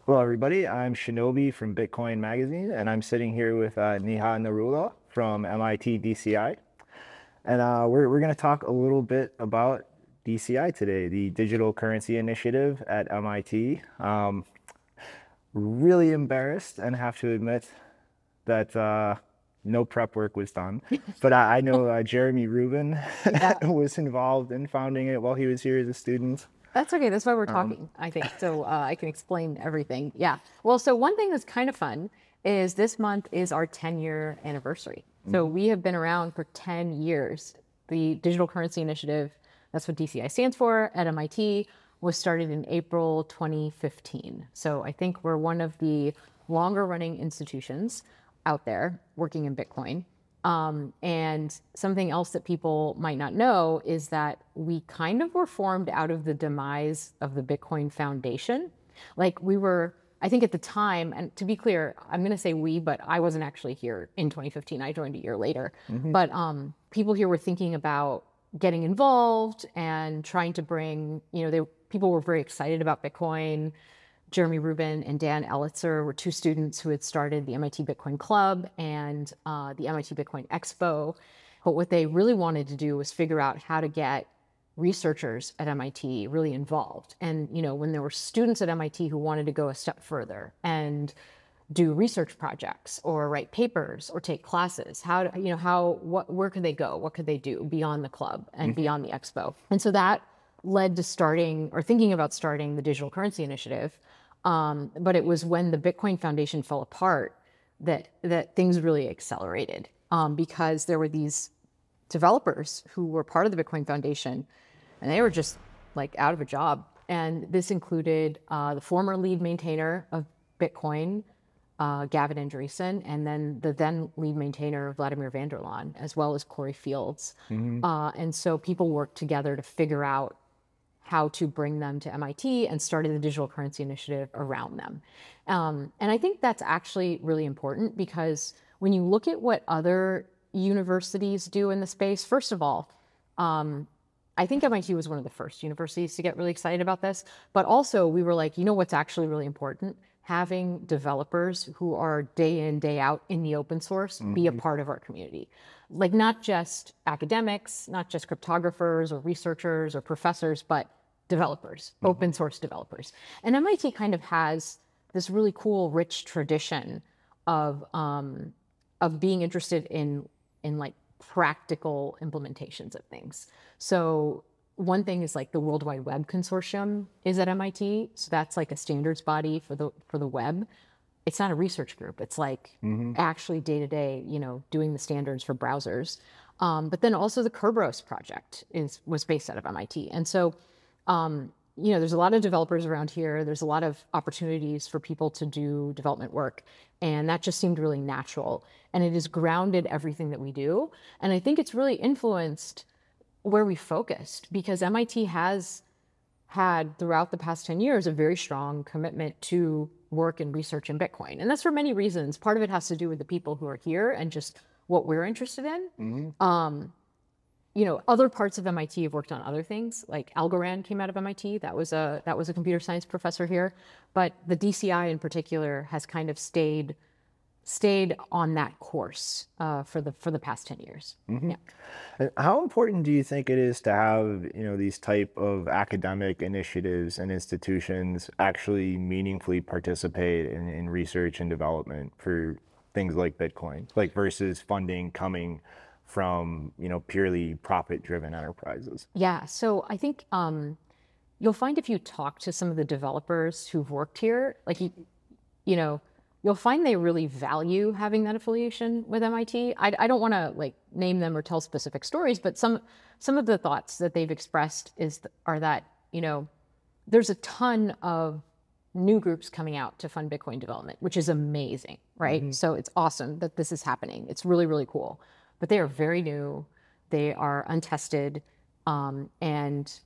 Hello, everybody. I'm Shinobi from Bitcoin Magazine, and I'm sitting here with Neha Nerula from MIT DCI. And we're going to talk a little bit about DCI today, the Digital Currency Initiative at MIT. Really embarrassed and have to admit that no prep work was done. But I know Jeremy Rubin Yeah, was involved in founding it while he was here as a student. that's okay. That's why we're talking, I think. So I can explain everything. Yeah. Well, so one thing that's kind of fun is this month is our 10-year anniversary. So we have been around for 10 years. The Digital Currency Initiative, that's what DCI stands for at MIT, was started in April 2015. So I think we're one of the longer running institutions out there working in Bitcoin. And something else that people might not know is that we kind of were formed out of the demise of the Bitcoin Foundation. Like we were, I think at the time, and to be clear, I'm going to say we, but I wasn't actually here in 2015. I joined a year later. But people here were thinking about getting involved and trying to bring, people were very excited about Bitcoin. Jeremy Rubin and Dan Elitzer were two students who had started the MIT Bitcoin Club and the MIT Bitcoin Expo. But what they really wanted to do was figure out how to get researchers at MIT really involved. And, when there were students at MIT who wanted to go a step further and do research projects or write papers or take classes, where could they go? What could they do beyond the club and beyond the expo? And so that led to thinking about starting the Digital Currency Initiative. But it was when the Bitcoin Foundation fell apart that things really accelerated because there were these developers who were part of the Bitcoin Foundation and they were just like out of a job. And this included the former lead maintainer of Bitcoin, Gavin Andreessen, and then the then lead maintainer, Vladimir Vanderlaan, as well as Corey Fields. And so people worked together to figure out how to bring them to MIT and started the Digital Currency Initiative around them. And I think that's actually really important because when you look at what other universities do in the space, first of all, I think MIT was one of the first universities to get really excited about this, but also we were like, what's actually really important? Having developers who are day in, day out in the open source be a part of our community. Like not just academics, not just cryptographers or researchers or professors, but developers, open source developers. And MIT kind of has this really cool, rich tradition of being interested in like practical implementations of things. So one thing is like the World Wide Web Consortium is at MIT. So that's like a standards body for the web. It's not a research group. It's like actually day to day, doing the standards for browsers. But then also the Kerberos project was based out of MIT. And so, there's a lot of developers around here. There's a lot of opportunities for people to do development work. And that just seemed really natural. And it has grounded everything that we do. And I think it's really influenced where we focused because MIT has had throughout the past 10 years a very strong commitment to work and research in Bitcoin. And that's for many reasons. Part of it has to do with the people who are here and just what we're interested in. Other parts of MIT have worked on other things, like Algorand came out of MIT. That was a computer science professor here. But the DCI in particular has kind of stayed on that course for the past 10 years. Yeah. And how important do you think it is to have, these type of academic initiatives and institutions actually meaningfully participate in research and development for things like Bitcoin, like versus funding coming from, purely profit-driven enterprises? Yeah. So I think you'll find if you talk to some of the developers who've worked here, like you'll find they really value having that affiliation with MIT. I don't want to like name them or tell specific stories, but some of the thoughts that they've expressed are that there's a ton of new groups coming out to fund Bitcoin development, which is amazing, right? So it's awesome that this is happening. It's really, really cool. But they are very new. They are untested, and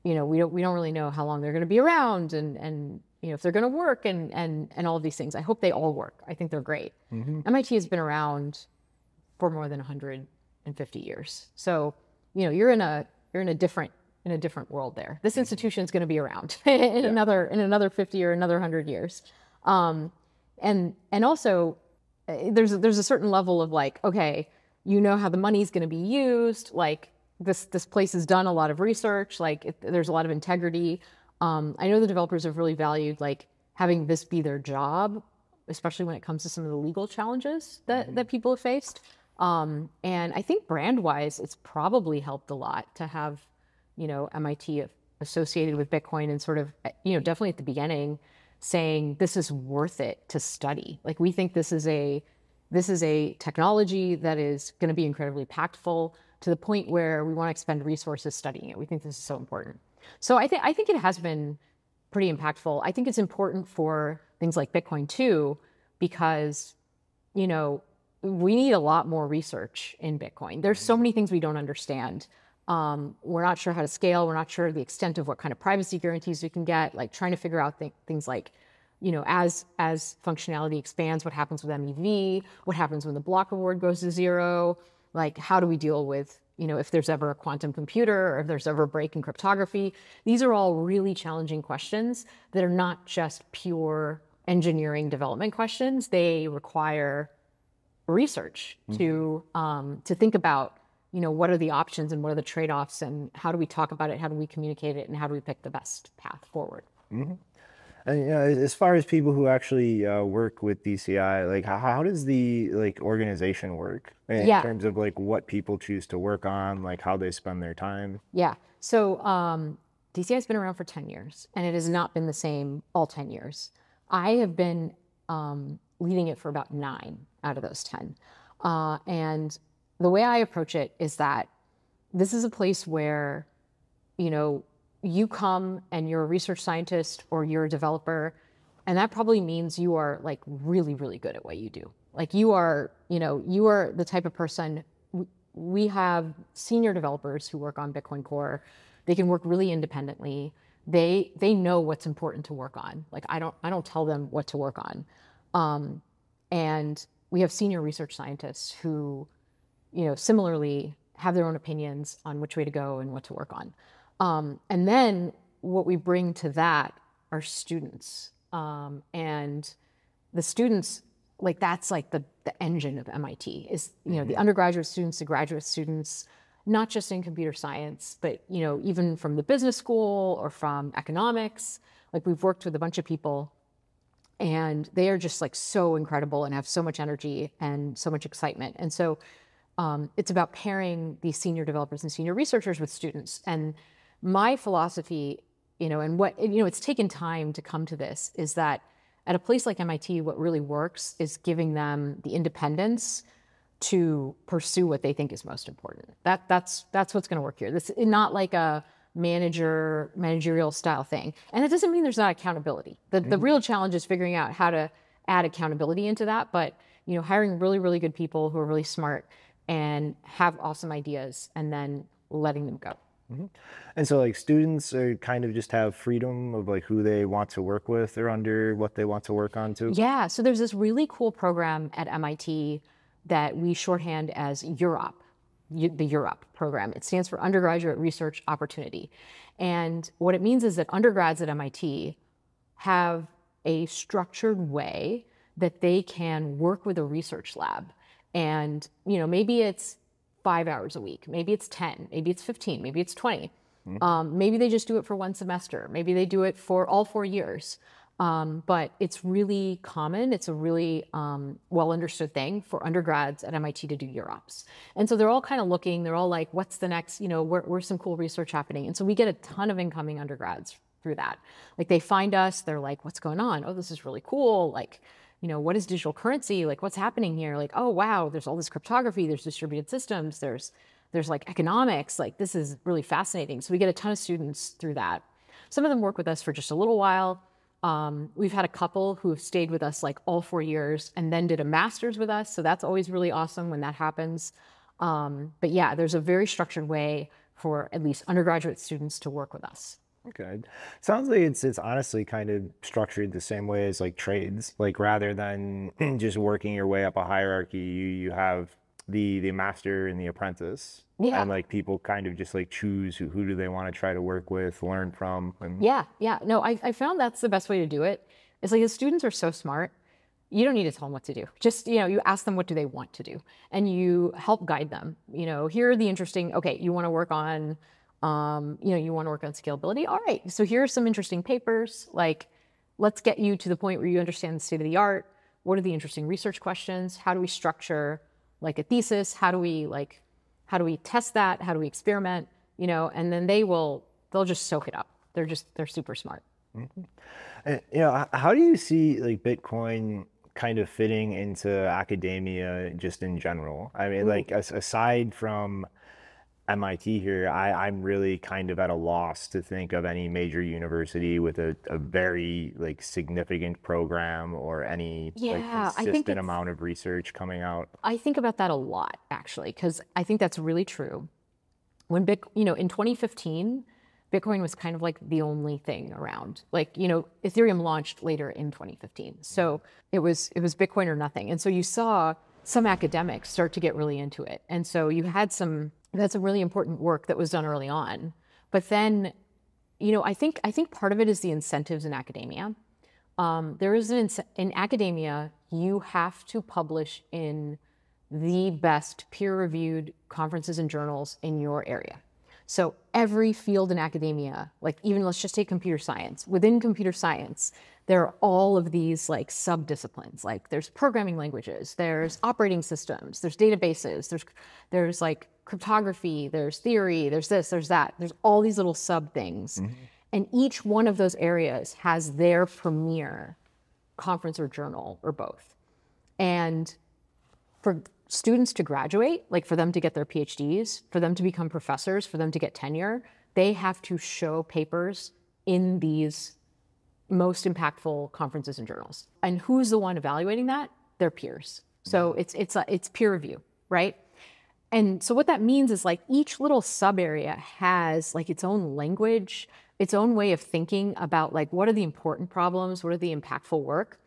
we don't really know how long they're going to be around, and if they're going to work, and all of these things. I hope they all work. I think they're great. MIT has been around for more than 150 years, so you're in a different in a different world there. This institution is going to be around in another 50 or another 100 years. And also there's a certain level of like, okay, you know how the money's going to be used. Like this place has done a lot of research. Like there's a lot of integrity. I know the developers have really valued like having this be their job, especially when it comes to some of the legal challenges that people have faced. And I think brand wise, it's probably helped a lot to have, you know, MIT associated with Bitcoin and sort of, you know, definitely at the beginning saying this is worth it to study. Like we think this is a technology that is going to be incredibly impactful to the point where we want to expend resources studying it. We think this is so important. So I think it has been pretty impactful. I think it's important for things like Bitcoin too, because, you know, we need a lot more research in Bitcoin. There's so many things we don't understand. We're not sure how to scale. We're not sure the extent of what kind of privacy guarantees we can get, like trying to figure out things like, you know, as functionality expands, what happens with MEV, what happens when the block reward goes to zero, like how do we deal with, you know, if there's ever a quantum computer or if there's ever a break in cryptography. These are all really challenging questions that are not just pure engineering development questions. They require research to think about, you know, what are the options and what are the trade-offs and how do we talk about it, how do we communicate it, and how do we pick the best path forward. And you know, as far as people who actually work with DCI, like how does the like organization work in terms of like what people choose to work on, like how they spend their time? Yeah. So DCI has been around for 10 years, and it has not been the same all 10 years. I have been leading it for about 9 out of those 10. And the way I approach it is that this is a place where, you know, you come and you're a research scientist or you're a developer, and that probably means you are like really, really good at what you do. Like you are, you know, you are the type of person, we have senior developers who work on Bitcoin Core. They can work really independently. They know what's important to work on. Like I don't tell them what to work on. And we have senior research scientists who, you know, similarly have their own opinions on which way to go and what to work on. And then what we bring to that are students. And the students, like that's like the engine of MIT is, you know, the undergraduate students, the graduate students, not just in computer science, but, you know, even from the business school or from economics. Like we've worked with a bunch of people and they are just like so incredible and have so much energy and so much excitement. And so it's about pairing these senior developers and senior researchers with students. And my philosophy, you know, and what, you know, it's taken time to come to this, is that at a place like MIT, what really works is giving them the independence to pursue what they think is most important. That's what's going to work here. This is not like a managerial style thing. And it doesn't mean there's not accountability. The real challenge is figuring out how to add accountability into that. But, you know, hiring really, really good people who are really smart and have awesome ideas and then letting them go. And so like students are kind of just have freedom of like who they want to work with or under what they want to work on too? Yeah, so there's this really cool program at MIT that we shorthand as UROP, the UROP program. It stands for Undergraduate Research Opportunity. And what it means is that undergrads at MIT have a structured way that they can work with a research lab. And, you know, maybe it's 5 hours a week, maybe it's 10, maybe it's 15, maybe it's 20. Maybe they just do it for 1 semester. Maybe they do it for all 4 years. But it's really common. It's a really well understood thing for undergrads at MIT to do UROPs. And so they're all kind of looking, they're all like, what's the next, you know, where's some cool research happening? And so we get a ton of incoming undergrads through that. Like they find us, they're like, what's going on? Oh, this is really cool. Like, you know, what is digital currency? Like what's happening here? Like, oh, wow, there's all this cryptography, there's distributed systems, there's like economics, like this is really fascinating. So we get a ton of students through that. Some of them work with us for just a little while. We've had a couple who have stayed with us like all 4 years and then did a master's with us. So that's always really awesome when that happens. But yeah, there's a very structured way for at least undergraduate students to work with us. Okay. Sounds like it's honestly kind of structured the same way as like trades, like rather than just working your way up a hierarchy, you have the master and the apprentice, Yeah. and like people kind of just like choose who do they want to try to work with, learn from, and Yeah. Yeah. No, I found that's the best way to do it. It's like the students are so smart. You don't need to tell them what to do. Just, you ask them what do they want to do and you help guide them. Here are the interesting, okay, you want to work on, you want to work on scalability. All right. So here are some interesting papers. Like, let's get you to the point where you understand the state of the art. What are the interesting research questions? How do we structure like a thesis? How do we test that? How do we experiment? And then they'll just soak it up. They're super smart. And, how do you see like Bitcoin kind of fitting into academia just in general? I mean, Ooh. like aside from MIT here, I'm really kind of at a loss to think of any major university with a very like significant program or any like Yeah, consistent amount of research coming out. I think about that a lot actually, because I think that's really true. In 2015, Bitcoin was kind of like the only thing around. Like, Ethereum launched later in 2015. So it was Bitcoin or nothing. And so you saw some academics start to get really into it. And so that's a really important work that was done early on. But then, I think part of it is the incentives in academia. In academia, you have to publish in the best peer-reviewed conferences and journals in your area. So every field in academia, like even let's just take computer science. Within computer science, there are all of these like sub-disciplines. Like there's programming languages, there's operating systems, there's databases, there's like cryptography, there's theory, there's this, there's that. There's all these little sub things. Mm-hmm. And each one of those areas has their premier conference or journal or both. And for students to graduate, like for them to get their PhDs, for them to become professors, for them to get tenure, they have to show papers in these most impactful conferences and journals. And who's the one evaluating that? Their peers. So it's peer review, right? And so what that means is like each little sub area has like its own language, its own way of thinking about like what are the important problems, what are the impactful work.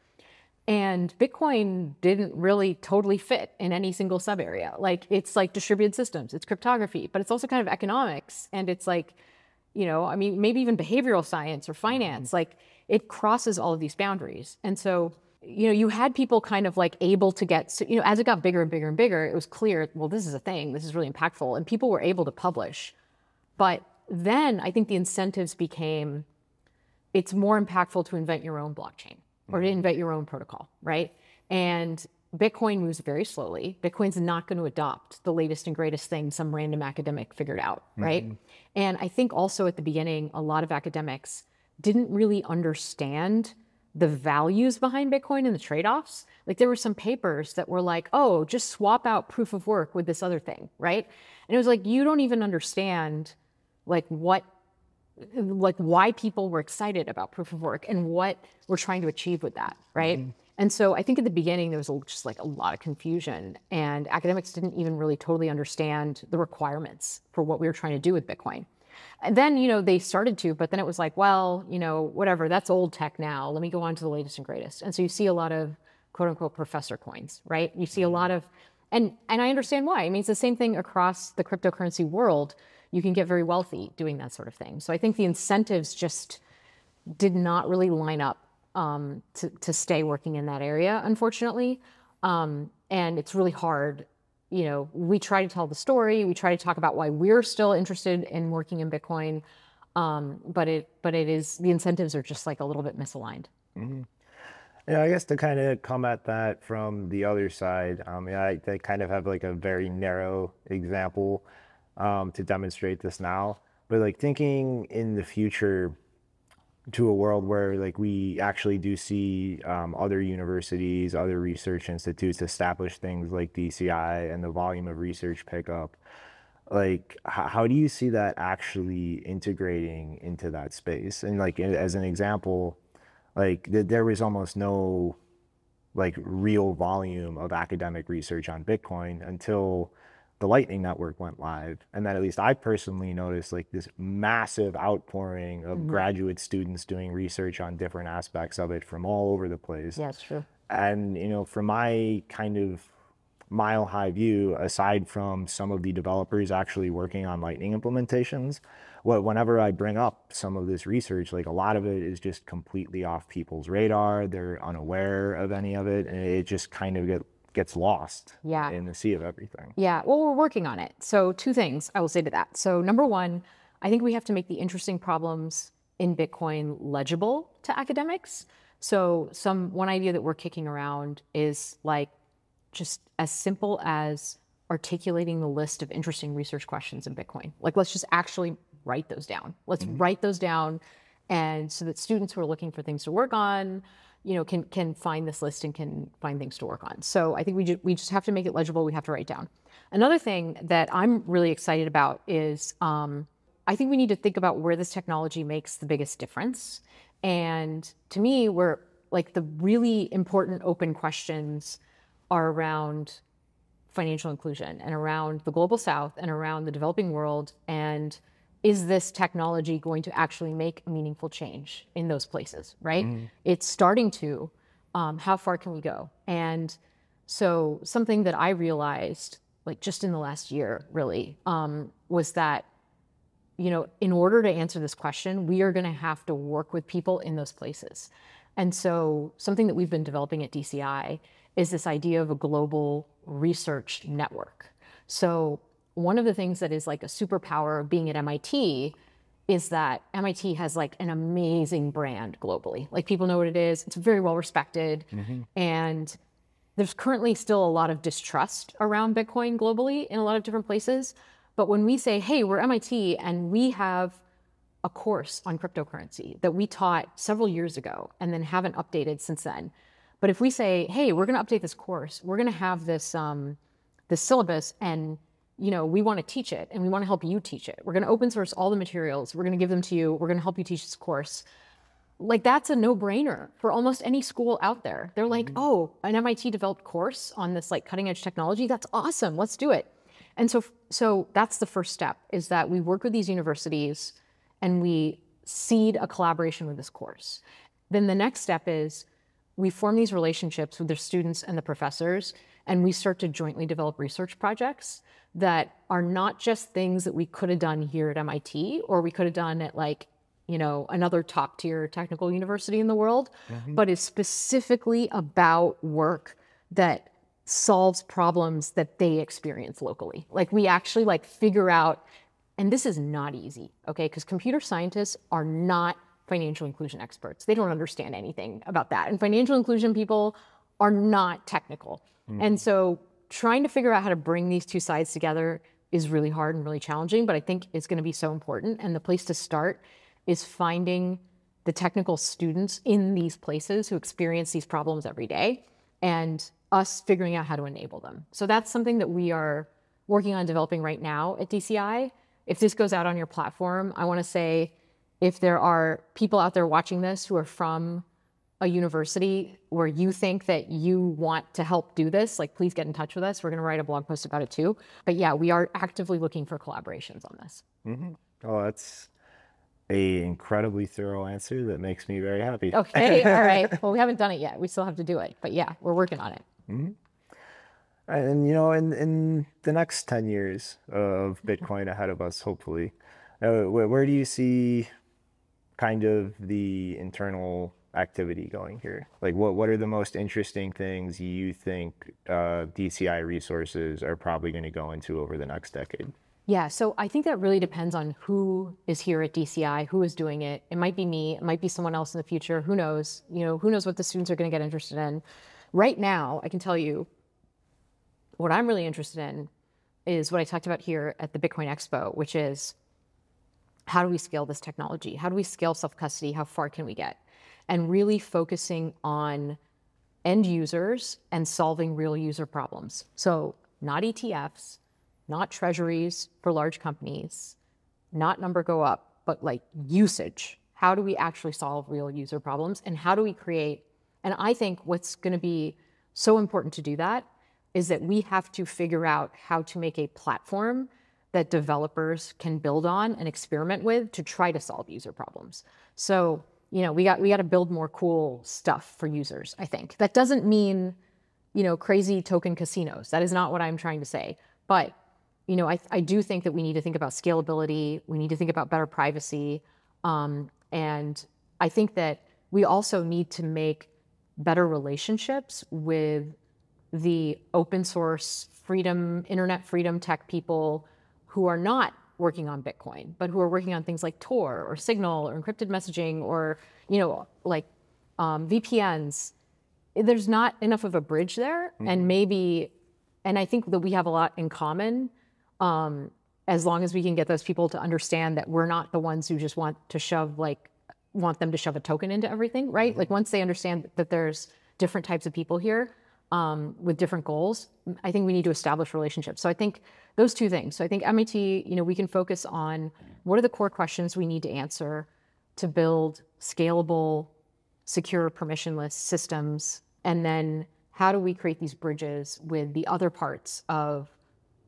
And Bitcoin didn't really totally fit in any single sub area. Like it's like distributed systems, it's cryptography, but it's also kind of economics. And it's like, maybe even behavioral science or finance, like it crosses all of these boundaries. And so, you had people kind of like able to get, as it got bigger and bigger and bigger, it was clear, well, this is a thing, this is really impactful. And people were able to publish. But then I think the incentives became, it's more impactful to invent your own blockchain or to invent your own protocol, right? And Bitcoin moves very slowly. Bitcoin's not going to adopt the latest and greatest thing some random academic figured out, right? Mm-hmm. And I think also at the beginning, a lot of academics didn't really understand the values behind Bitcoin and the trade-offs. Like there were some papers that were like, oh, just swap out proof of work with this other thing, right? And it was like, you don't even understand like why people were excited about proof of work and what we're trying to achieve with that, right? Mm-hmm. And so I think at the beginning, there was just like a lot of confusion and academics didn't even really totally understand the requirements for what we were trying to do with Bitcoin. And then, they started to, but then it was like, well, whatever, that's old tech now. Let me go on to the latest and greatest. And so you see a lot of quote unquote professor coins, right? You see a lot of, and I understand why. I mean, it's the same thing across the cryptocurrency world. You can get very wealthy doing that sort of thing. So I think the incentives just did not really line up to stay working in that area, unfortunately. And it's really hard. We try to tell the story. We try to talk about why we're still interested in working in Bitcoin. But it is, the incentives are just like a little bit misaligned. Mm-hmm. Yeah, I guess to kind of come at that from the other side, I kind of have like a very narrow example to demonstrate this now. But like thinking in the future to a world where like we actually do see other universities, other research institutes establish things like DCI and the volume of research pickup, like how do you see that actually integrating into that space? And like as an example, like there was almost no like real volume of academic research on Bitcoin until the Lightning Network went live. And then at least I personally noticed like this massive outpouring of graduate students doing research on different aspects of it from all over the place. Yeah, it's true. And, from my kind of mile high view, aside from some of the developers actually working on Lightning implementations, whenever I bring up some of this research, like a lot of it is just completely off people's radar. They're unaware of any of it, and it just kind of gets lost Yeah. in the sea of everything. Yeah, well, we're working on it. So two things I will say to that. So number one, I think we have to make the interesting problems in Bitcoin legible to academics. So one idea that we're kicking around is like just as simple as articulating the list of interesting research questions in Bitcoin. Like, let's just actually write those down. Let's write those down, and so that students who are looking for things to work on, can find this list and can find things to work on. So I think we just have to make it legible. We have to write down. Another thing that I'm really excited about is I think we need to think about where this technology makes the biggest difference. And to me, we're like the really important open questions are around financial inclusion and around the global south and around the developing world. And is this technology going to actually make a meaningful change in those places, right? It's starting to. How far can we go? And so something that I realized, like just in the last year, really, was that, in order to answer this question, we are going to have to work with people in those places. And so something that we've been developing at DCI is this idea of a global research network. So one of the things that is like a superpower of being at MIT is that MIT has like an amazing brand globally. Like people know what it is. It's very well respected. And there's currently still a lot of distrust around Bitcoin globally in a lot of different places. But when we say, hey, we're MIT and we have a course on cryptocurrency that we taught several years ago and then haven't updated since then. But if we say, hey, we're going to update this course, we're going to have this syllabus, and we want to teach it and we want to help you teach it. We're going to open source all the materials. We're going to give them to you. We're going to help you teach this course. Like that's a no-brainer for almost any school out there. They're like, oh, an MIT developed course on this like cutting edge technology. That's awesome. Let's do it. And so that's the first step, is that we work with these universities and we seed a collaboration with this course. Then the next step is we form these relationships with their students and the professors, and we start to jointly develop research projects that are not just things that we could have done here at MIT or we could have done at like, another top tier technical university in the world, but is specifically about work that solves problems that they experience locally. Like we actually like figure out, and this is not easy, okay? Because computer scientists are not financial inclusion experts. They don't understand anything about that. And financial inclusion people are not technical. And so trying to figure out how to bring these two sides together is really hard and really challenging, but I think it's going to be so important. And the place to start is finding the technical students in these places who experience these problems every day and us figuring out how to enable them. So that's something that we are working on developing right now at DCI. If this goes out on your platform, I want to say, if there are people out there watching this who are from a university where you think that you want to help do this, like please get in touch with us. We're going to write a blog post about it too. But yeah, we are actively looking for collaborations on this. Oh, that's a incredibly thorough answer that makes me very happy. Okay, all right. Well, we haven't done it yet. We still have to do it. But yeah, we're working on it. And in the next 10 years of Bitcoin ahead of us, hopefully, where do you see kind of the internal activity going here? Like what are the most interesting things you think DCI resources are probably going to go into over the next decade? Yeah, so I think that really depends on who is here at DCI, who is doing it. It might be me, it might be someone else in the future. Who knows? Who knows what the students are going to get interested in. Right now, I can tell you what I'm really interested in is what I talked about here at the Bitcoin Expo, which is how do we scale this technology? How do we scale self-custody? How far can we get? And really focusing on end users and solving real user problems. So not ETFs, not treasuries for large companies, not number go up, but like usage. How do we actually solve real user problems? And how do we create, and I think what's going to be so important to do that is that we have to figure out how to make a platform that developers can build on and experiment with to try to solve user problems. So, we got to build more cool stuff for users, I think. That doesn't mean crazy token casinos. That is not what I'm trying to say. But, I do think that we need to think about scalability. We need to think about better privacy. And I think that we also need to make better relationships with the open source freedom, internet freedom tech people who are not working on Bitcoin, but who are working on things like Tor or Signal or encrypted messaging or, VPNs. There's not enough of a bridge there. Mm-hmm. And I think that we have a lot in common, as long as we can get those people to understand that we're not the ones who just want them to shove a token into everything, right? Mm-hmm. Like once they understand that there's different types of people here, with different goals, I think we need to establish relationships. So I think those two things. So I think MIT, we can focus on what are the core questions we need to answer to build scalable, secure, permissionless systems, and then how do we create these bridges with the other parts of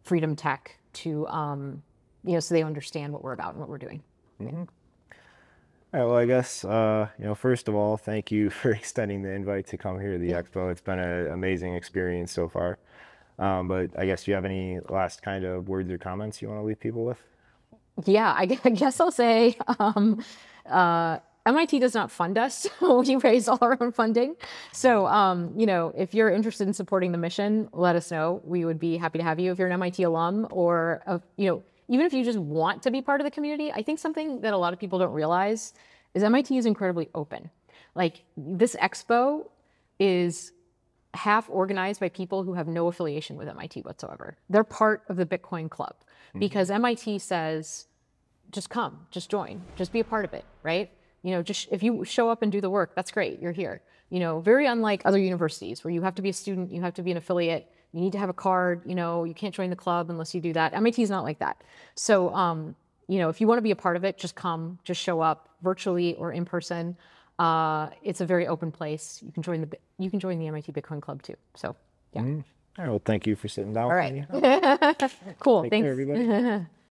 freedom tech to, so they understand what we're about and what we're doing. Mm-hmm. All right, well, I guess, first of all, thank you for extending the invite to come here to the Expo. It's been an amazing experience so far. But I guess, do you have any last kind of words or comments you want to leave people with? Yeah, I guess I'll say MIT does not fund us. We raise all our own funding. So, if you're interested in supporting the mission, let us know. We would be happy to have you. If you're an MIT alum or, even if you just want to be part of the community, I think something that a lot of people don't realize is MIT is incredibly open. Like this expo is half organized by people who have no affiliation with MIT whatsoever. They're part of the Bitcoin Club because MIT says, just come, just join, just be a part of it, right? Just if you show up and do the work, that's great, you're here. Very unlike other universities where you have to be a student, you have to be an affiliate, you need to have a card, you can't join the club unless you do that. MIT is not like that. So, if you want to be a part of it, just come, just show up virtually or in person. It's a very open place. You can join the MIT Bitcoin Club too. So, yeah. Mm-hmm. All right, well, thank you for sitting down. All right. Cool. Take Thanks. care, everybody.